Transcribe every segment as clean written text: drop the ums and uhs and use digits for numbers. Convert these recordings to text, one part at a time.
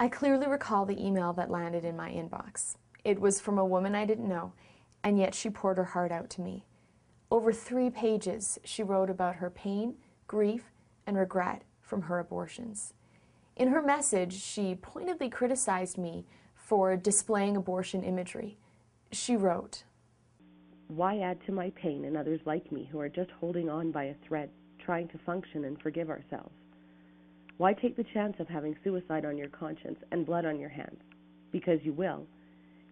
I clearly recall the email that landed in my inbox. It was from a woman I didn't know, and yet she poured her heart out to me. Over 3 pages, she wrote about her pain, grief, and regret from her abortions. In her message, she pointedly criticized me for displaying abortion imagery. She wrote, "Why add to my pain and others like me who are just holding on by a thread, trying to function and forgive ourselves? Why take the chance of having suicide on your conscience and blood on your hands? Because you will.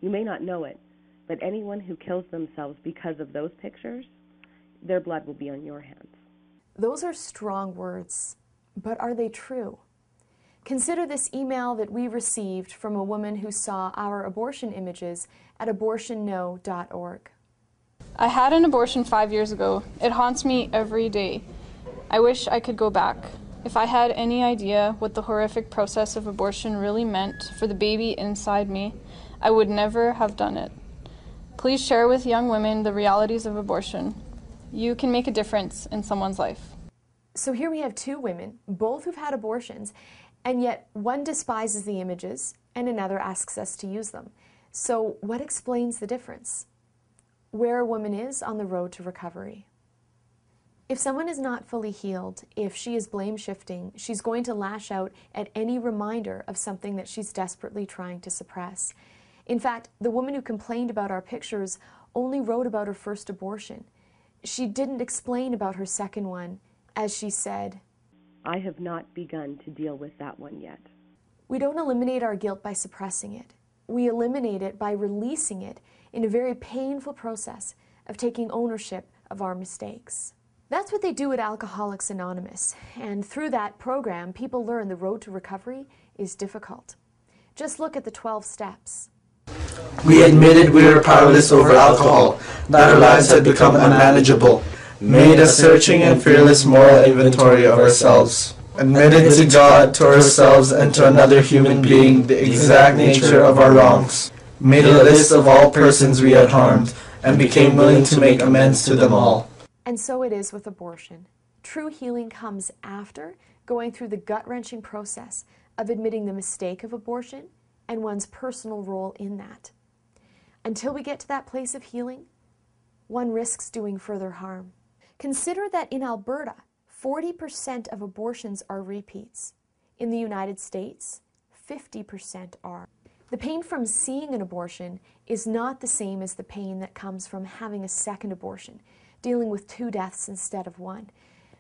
You may not know it, but anyone who kills themselves because of those pictures, their blood will be on your hands." Those are strong words, but are they true? Consider this email that we received from a woman who saw our abortion images at abortionno.org. I had an abortion 5 years ago. It haunts me every day. I wish I could go back. If I had any idea what the horrific process of abortion really meant for the baby inside me, I would never have done it. Please share with young women the realities of abortion. You can make a difference in someone's life. So here we have 2 women, both who've had abortions, and yet one despises the images and another asks us to use them. So what explains the difference? Where a woman is on the road to recovery. If someone is not fully healed, if she is blame-shifting, she's going to lash out at any reminder of something that she's desperately trying to suppress. In fact, the woman who complained about our pictures only wrote about her first abortion. She didn't explain about her second one, as she said, "I have not begun to deal with that one yet." We don't eliminate our guilt by suppressing it. We eliminate it by releasing it in a very painful process of taking ownership of our mistakes. That's what they do at Alcoholics Anonymous, and through that program, people learn the road to recovery is difficult. Just look at the 12 steps. We admitted we were powerless over alcohol, that our lives had become unmanageable, made a searching and fearless moral inventory of ourselves, admitted to God, to ourselves, and to another human being the exact nature of our wrongs, made a list of all persons we had harmed, and became willing to make amends to them all. And so it is with abortion. True healing comes after going through the gut-wrenching process of admitting the mistake of abortion and one's personal role in that. Until we get to that place of healing, one risks doing further harm. Consider that in Alberta, 40% of abortions are repeats. In the United States, 50% are. The pain from seeing an abortion is not the same as the pain that comes from having a second abortion, dealing with 2 deaths instead of 1.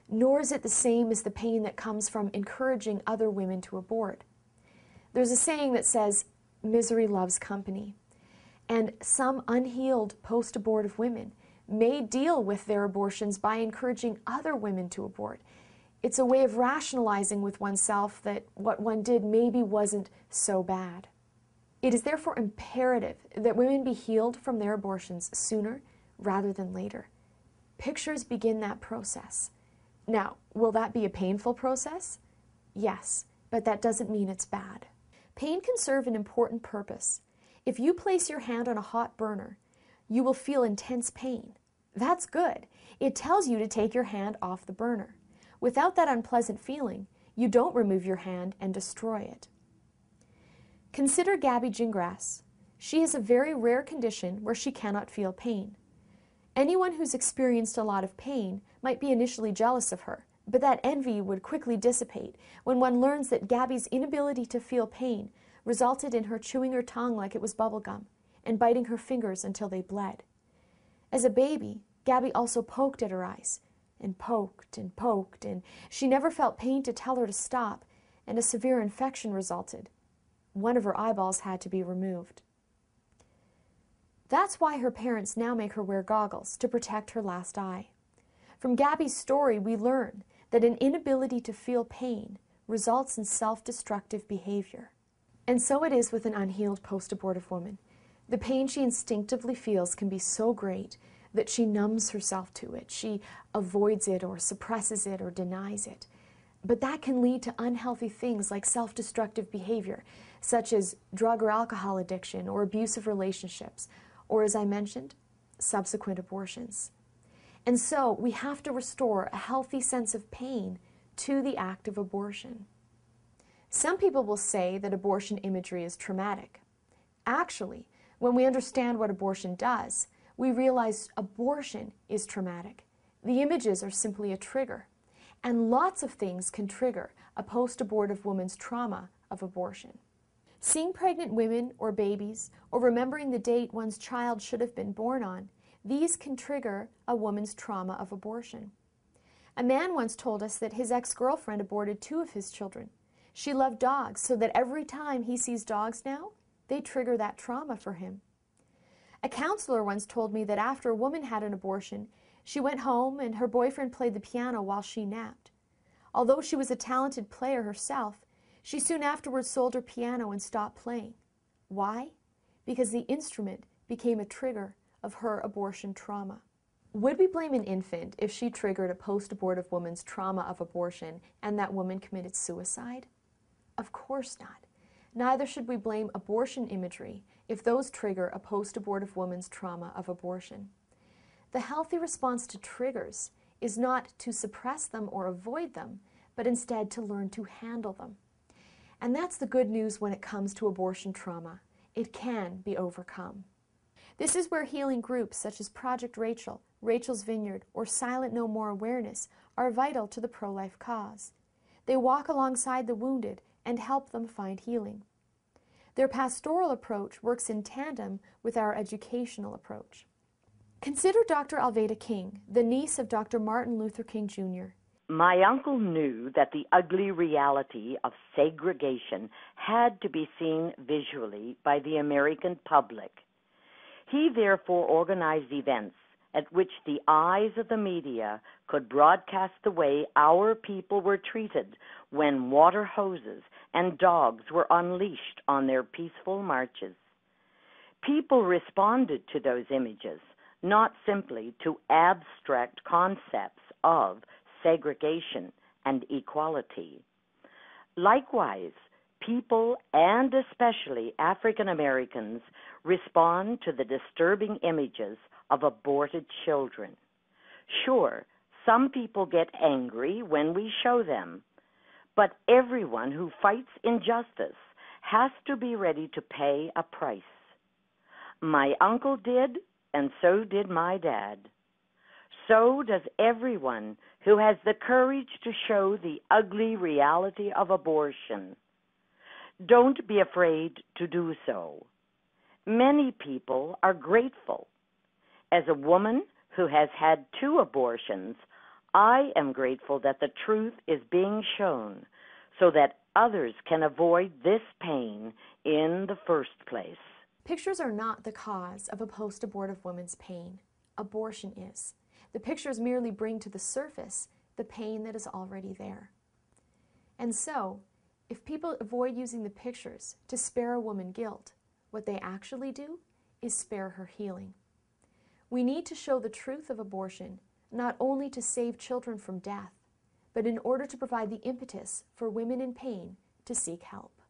Nor is it the same as the pain that comes from encouraging other women to abort. There's a saying that says, "Misery loves company." And some unhealed post-abortive women may deal with their abortions by encouraging other women to abort. It's a way of rationalizing with oneself that what one did maybe wasn't so bad. It is therefore imperative that women be healed from their abortions sooner rather than later. Pictures begin that process. Now, will that be a painful process? Yes, but that doesn't mean it's bad. Pain can serve an important purpose. If you place your hand on a hot burner, you will feel intense pain. That's good. It tells you to take your hand off the burner. Without that unpleasant feeling, you don't remove your hand and destroy it. Consider Gabby Gingras. She has a very rare condition where she cannot feel pain. Anyone who's experienced a lot of pain might be initially jealous of her, but that envy would quickly dissipate when one learns that Gabby's inability to feel pain resulted in her chewing her tongue like it was bubblegum and biting her fingers until they bled. As a baby, Gabby also poked at her eyes, and poked, and she never felt pain to tell her to stop, and a severe infection resulted. One of her eyeballs had to be removed. That's why her parents now make her wear goggles to protect her last eye. From Gabby's story, we learn that an inability to feel pain results in self-destructive behavior. And so it is with an unhealed post-abortive woman. The pain she instinctively feels can be so great that she numbs herself to it. She avoids it or suppresses it or denies it. But that can lead to unhealthy things like self-destructive behavior, such as drug or alcohol addiction or abusive relationships, or as I mentioned, subsequent abortions. And so we have to restore a healthy sense of pain to the act of abortion. Some people will say that abortion imagery is traumatic. Actually, when we understand what abortion does, we realize abortion is traumatic. The images are simply a trigger, and lots of things can trigger a post-abortive woman's trauma of abortion. Seeing pregnant women or babies, or remembering the date one's child should have been born on, these can trigger a woman's trauma of abortion. A man once told us that his ex-girlfriend aborted 2 of his children. She loved dogs, so that every time he sees dogs now, they trigger that trauma for him. A counselor once told me that after a woman had an abortion, she went home and her boyfriend played the piano while she napped. Although she was a talented player herself, she soon afterwards sold her piano and stopped playing. Why? Because the instrument became a trigger of her abortion trauma. Would we blame an infant if she triggered a post-abortive woman's trauma of abortion and that woman committed suicide? Of course not. Neither should we blame abortion imagery if those trigger a post-abortive woman's trauma of abortion. The healthy response to triggers is not to suppress them or avoid them, but instead to learn to handle them. And that's the good news when it comes to abortion trauma. It can be overcome. This is where healing groups such as Project Rachel, Rachel's Vineyard, or Silent No More Awareness are vital to the pro-life cause. They walk alongside the wounded and help them find healing. Their pastoral approach works in tandem with our educational approach. Consider Dr. Alveda King, the niece of Dr. Martin Luther King Jr. My uncle knew that the ugly reality of segregation had to be seen visually by the American public. He therefore organized events at which the eyes of the media could broadcast the way our people were treated when water hoses and dogs were unleashed on their peaceful marches. People responded to those images, not simply to abstract concepts of segregation and equality. Likewise, people, and especially African Americans, respond to the disturbing images of aborted children. Sure, some people get angry when we show them, but everyone who fights injustice has to be ready to pay a price. My uncle did, and so did my dad. So does everyone who has the courage to show the ugly reality of abortion. Don't be afraid to do so. Many people are grateful. As a woman who has had 2 abortions, I am grateful that the truth is being shown so that others can avoid this pain in the first place. Pictures are not the cause of a post-abortive woman's pain. Abortion is. The pictures merely bring to the surface the pain that is already there. And so, if people avoid using the pictures to spare a woman guilt, what they actually do is spare her healing. We need to show the truth of abortion, not only to save children from death, but in order to provide the impetus for women in pain to seek help.